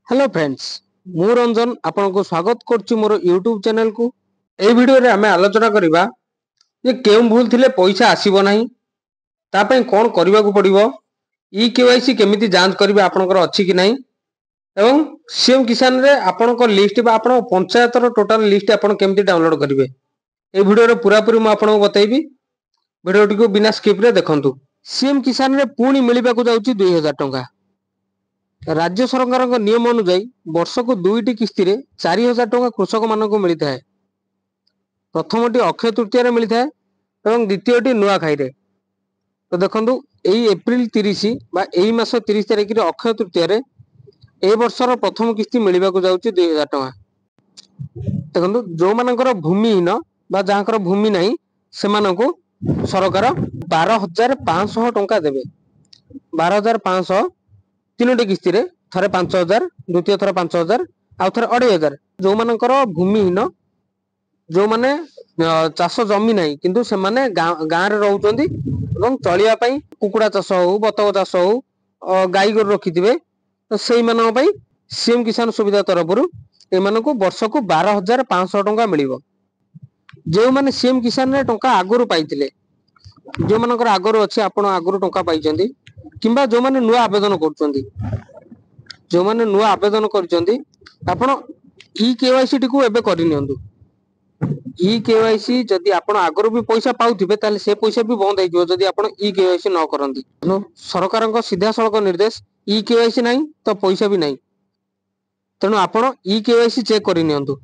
Hello friends मु रंजन आपन को स्वागत करछि मोर यूट्यूब चैनल को। ए वीडियो रे हमें आलोचना करबा जे केउ भूल थिले पैसा आसीबो नाही ता पई कोन करबा को पड़िबो, ई केवाईसी केमिति जांच करबा आपनकर अछि कि नाही एवं सीएम किसान रे आपनकर लिस्ट बा आपन पंचायत रो टोटल लिस्ट आपन केमिति डाउनलोड करिवे ए वीडियो रे पूरा पूरी म आपन को बतैबी। वीडियो टी को बिना स्किप रे देखंतु। सीएम किसान रे पूणी मिलिबा को जाउची 2000 टंका। राज्य सरकार नियम अनुसार वर्ष को दुईटी किस्ती रे 4000 टंका कृषक मान को मिलता है। प्रथमटी अक्षय तृतीय मिलता है और द्वितीयटी नुआखाई रे। तो देखो यही एप्रिल 30 बा यही मास 30 तारिख रे अक्षय तृतीय रे ए वर्षर प्रथम किस्ती मिलवा को जाउची 2000 टंका। देखो जो मानकर भूमिहीन बा जहाँकर भूमि नहीं से मानको सरकार 12500 टंका देबे। 12500 तीनोटी किस्ती रे थरे 5000 द्वितीय थर 5000 आउ थरे 2500। जो मानकर भूमिहीन जो माने चाष जमी नहीं किंतु से माने गाँ रे रहउचंदी एवं चलिया पई कुकुड़ा चाष हो बतक चाष हो गाई गोरु रखिथिबे तो सेई मानक पई सीएम किसान सुविधा तरफरु ए मानको वर्ष को 12500 टंका मिलिबो। जो माने सीएम किसान रे टंका आगुरु पाइथिले जो मानकर आगुरु अछि आपण आगुरु टंका पाइचंदी किंबा जो माने नुआ आवेदन करचंदी जो माने नुआ आवेदन करचंदी आपण ई केवाईसी टी को एबे करि नियंतु। ई केवाईसी जदि आपण आगुरु भी पैसा पाउथिबे ताले से पैसा भी बंद हो जिवो जदि आपण ई केवाईसी न करंती। सरकारक सीधा सड़क निर्देश ई केवाईसी नाही तो पैसा भी नाही। तेणु आपण ई केवाईसी चेक करि नियंतु।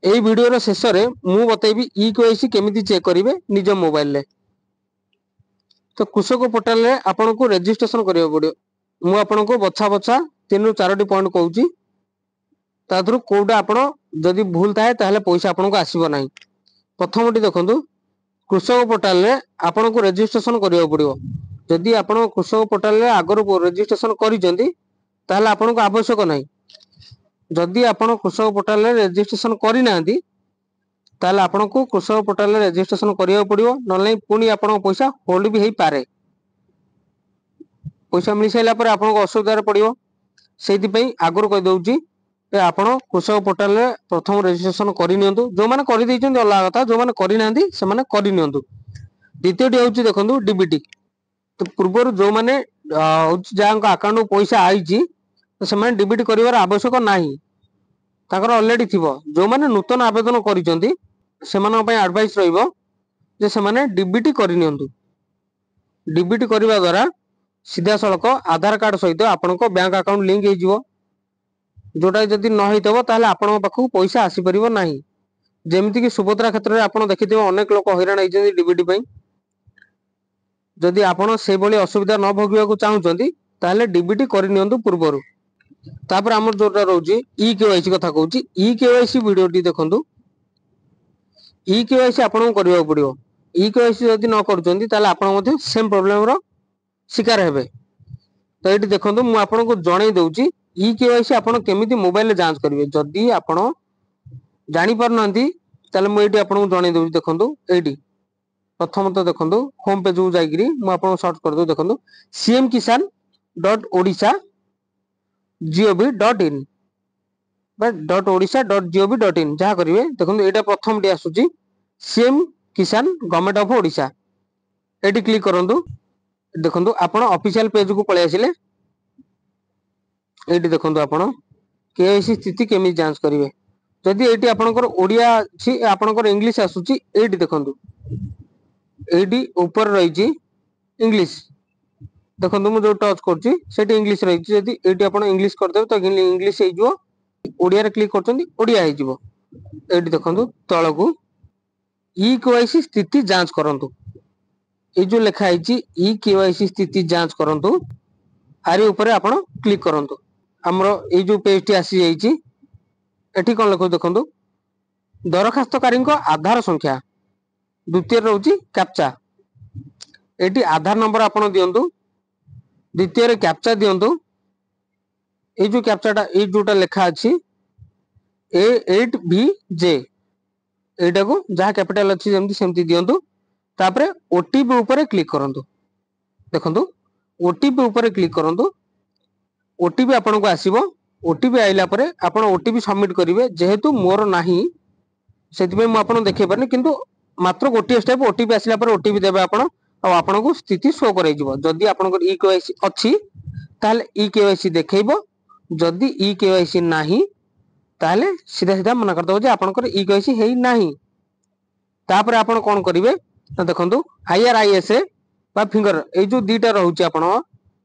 एई वीडियो रो शेष रे मु बतैबी ई केवाईसी केमिति चेक करिवे निज मोबाइल ले। तो कृषक पोर्टल रे आपण को रजिस्ट्रेशन करियो पड़ियो। मु आपण को बछा बछा 3 ରୁ 4टी पॉइंट कहूची तादरु कोडा आपण जदि भूल थाए ताहले पैसा आपण को आसीबो नाही। प्रथमटी देखंतु कृषक पोर्टल रे आपण को रजिस्ट्रेशन करियो पड़ियो। जदि आपण कृषक पोर्टल रे आगरो रजिस्ट्रेशन करिसेंती ताहले आपण को आवश्यक नाही। जदि आपण कृषक पोर्टल रे रजिस्ट्रेशन करि नांती ताहले आपण को कृषक पोर्टल रे रजिस्ट्रेशन करियो पड़ियो नले पुनी आपण पैसा होल्ड भी हेई पारे। पैसा मिल साइला पर आपण को असुविधा पड़ियो सेति पई आगरो कहि दउची ए आपण कृषक पोर्टल रे प्रथम रजिस्ट्रेशन करि नियंतु। जो माने करि दैछन अल्लाह कथा जो माने करि नांती से माने करि नियंतु। द्वितीयटी होउची देखंतु डीबीटी। तो पूर्व जो माने जांक अकाउंट पैसा आईची तो से माने डीबीटी करिवार आवश्यक नाही ताकर ऑलरेडी थिबो। जो माने नूतन आवेदन करिसंती से माने पई एडवाइस रहइबो जे से माने डीबीटी करि नियंतु। डीबीटी करिवा द्वारा सीधा सड़क आधार कार्ड सहित आपण को बैंक अकाउंट लिंक हे जिवो। जोटा जदि न हेतबो ताहले आपण पाखु पैसा आसी परिबो नाही। जेमिति कि सुभद्रा क्षेत्र रे आपण देखिथिबो अनेक लोक हैरान हेजंती डीबीटी पई। जदि आपण से भली असुविधा न भोगिबा को चाहुचंती ताहले डीबीटी करि नियंतु पूर्वरु। तापर हमर जोटा रहउची ई केवाईसी कथा कहउची। ई केवाईसी वीडियो टी देखंतु। ई केवाईसी आपण को करिवा पड़ियो। ई केवाईसी जदि न करूचंती ताहले आपण मध्ये सेम प्रॉब्लम रो शिकार हेबे। तो एटी देखंतु मु आपण को जणै दउची ई केवाईसी आपण केमिति मोबाइल रे जांच करिवे। जदि आपण जानि पर नंती ताले मु एटी आपण को जणै दउची। देखंतु एटी प्रथम तो देखंतु होम पेज को जाईगिरी मु आपण को सर्च कर दउ। देखंतु cmkisan.odisha.gov.in बा .odisha.gov.in जहा करिवे। देखंतु एटा प्रथम टी आसुची सीएम किसान government of Odisha. Eighty click करंतु। देखंतु आपण ऑफिशियल पेज को पळे आसिले। एटी देखंतु आपण केवाईसी स्थिति केमि जांच करिवे। जदि एटी आपनकर ओडिया छी आपनकर इंग्लिश आसुची एटी देखंतु। एटी ऊपर रहिची इंग्लिश। देखंतु मु जो टच करची सेटी इंग्लिश रहिची। जदि एटी आपण इंग्लिश कर देबे तो इंग्लिश हे जिवो। ओडिया रे क्लिक करचंदी ओडिया हे जिवो। एटी देखंतु तळकू ई केवाईसी स्थिति जांच करंतु। ए जो लिखा है ई केवाईसी स्थिति जांच करंतु आरी ऊपर आपण क्लिक करंतु। हमरो ए जो पेज टी आसी जाईची एठी कोन लिखो देखंतु दरखास्तकारी को आधार संख्या द्वितीय रहउची कैप्चा। एठी आधार नंबर आपण दियंतु। द्वितीय रे कैप्चा दियंतु। ए जो कैप्चाटा ए जोटा लिखा अछि A8BJ एटा को जहा कैपिटल अछि जेमति सेमति दियंतु। तापरे ओटीपी ऊपर क्लिक करंतु। देखंतु ओटीपी ऊपर क्लिक करंतु। ओटीपी आपण को आसीबो ओटीपी आइला परे आपण ओटीपी सबमिट करिवे जेहेतु मोर नाही सेति मु आपन देखै परनी किंतु मात्र गोटे स्टेप ओटीपी आसिला पर ओटीपी देबे आपण आ आपण को स्थिति शो करै जिवो जदी आपण को ई केवाईसी अछि ताले ई केवाईसी देखैबो जदी ई केवाईसी नाही ताले सीधा सीधा मना कर दो जे आपण को ई केवाईसी हेई नाही तापर आपण कोन करिवे त देखंतु आईआरआईएस बा फिंगर ए जो दीटा रहउची आपण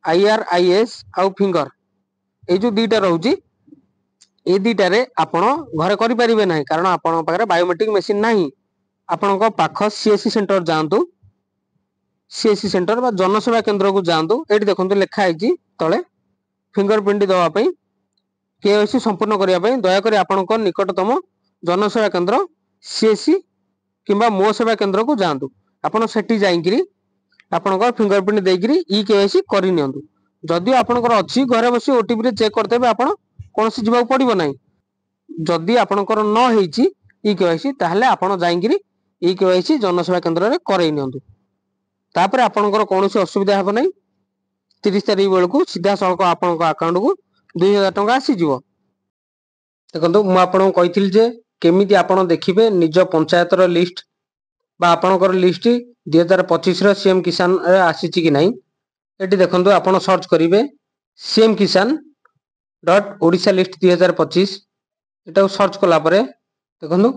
आईआरआईएस आ फिंगर ए जो दीटा रहउची ए दीटा रे आपण घरे करि परिबे नाही कारण आपण पाखरे बायोमेट्रिक मशीन नाही आपण को पाख सीएससी सेंटर जांतु सीएससी सेंटर बा जनसेवा केंद्र को जांतु एठी देखंतु लेखा आइची तळे फिंगरप्रिंट दवा पई केवाईसी संपूर्ण करिया पई दया करी आपण को निकटतम जनसेवा केंद्र सीएससी किंबा मो सेवा केंद्र को जांतु आपण सेठी जाईकरी आपण को फिंगरप्रिंट देइकरी ई केवाईसी करि नियंतु जदि आपण को अछि घरे बसी ओटीपी रे चेक करतेबे आपण कोनसी जिबा पड़िबो नाही जदि आपण को न हेची ई केवाईसी ताहले आपण जाईकरी ई केवाईसी जनसेवा केंद्र रे करइ नियंतु तापर आपण को कोनसी असुविधा हेबो नाही 30 तारिख बेल को सीधा सळक आपण को अकाउंट को 2000 टका आसी जिवो देखंतु मु आपण कहिथिल जे केमिति आपण देखिबे निज पंचायत रो लिस्ट बा आपण को लिस्ट 2025 रो सीएम किसान रे आसीची कि नाही एटी देखंतु आपण सर्च करिवे सीएम किसान डॉट ओडिशा लिस्ट 2025 एटा सर्च कला परे देखंतु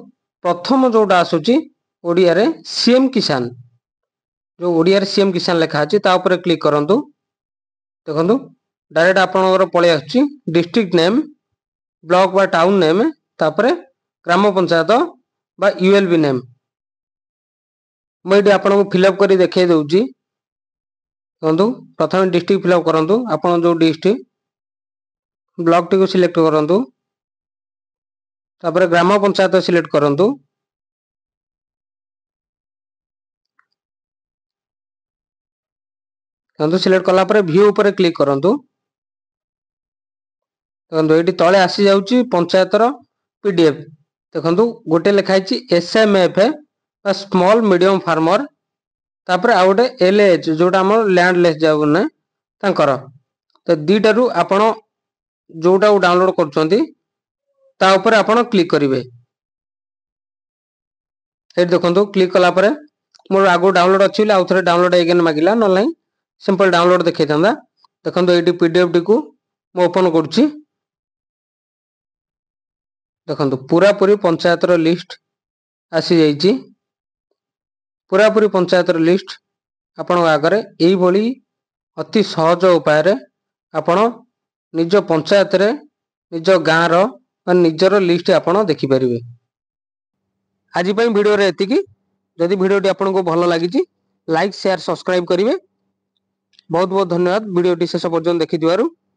प्रथम जोटा आसुची ओडिया रे सीएम किसान जो ओडिया रे सीएम किसान लेखा अछि ता ऊपर क्लिक करंतु देखंतु डायरेक्ट आपनकर पळे आछि डिस्ट्रिक्ट नेम ब्लॉक बा टाउन नेम तापरे ग्राम पंचायत बा यूएलबी नेम मैं आपको फिलअप करी देखे दूची देखो प्रथम डिस्ट्रिक्ट फिलअप करंतु आपन जो डिस्ट्रिक्ट ब्लॉक टी को सिलेक्ट करंतु तापर ग्राम पंचायत सिलेक्ट करंतु देखो सिलेक्ट कला परे व्यू ऊपर क्लिक करंतु देखो एटी तळे आसी जाउची पंचायत रो पीडीएफ देखो गोटे लिखाई छि एसएमएफ स्मॉल मीडियम फार्मर तापर आ गोटे एलएच जोटा हमर लैंडलेस जाउने तांकर तो दीटारू आपण जोटा डाउनलोड करछंती ता ऊपर आपण क्लिक करिवे ए देखंतु क्लिक कला परे मोर आगो डाउनलोड अछि ले आउथरे डाउनलोड अगेन मागिला न नाही सिंपल डाउनलोड देखै थांदा देखंतु एटी पीडीएफ टी को मो ओपन करछि देखंतु पूरा पूरी पंचायत रो लिस्ट आसी जाईची पूरा पूरी पंचायत रो लिस्ट आपण आगरे एई भली अति सहज उपाय रे आपण निज पंचायत रे निज गां रो निजरो लिस्ट आपण देखि परिबे आज पई वीडियो रे एतिकी जदि वीडियो टी आपण को भलो लागिची लाइक शेयर सब्सक्राइब करिवे बहुत बहुत धन्यवाद वीडियो टी शेष पर्यंत देखि दिवारु।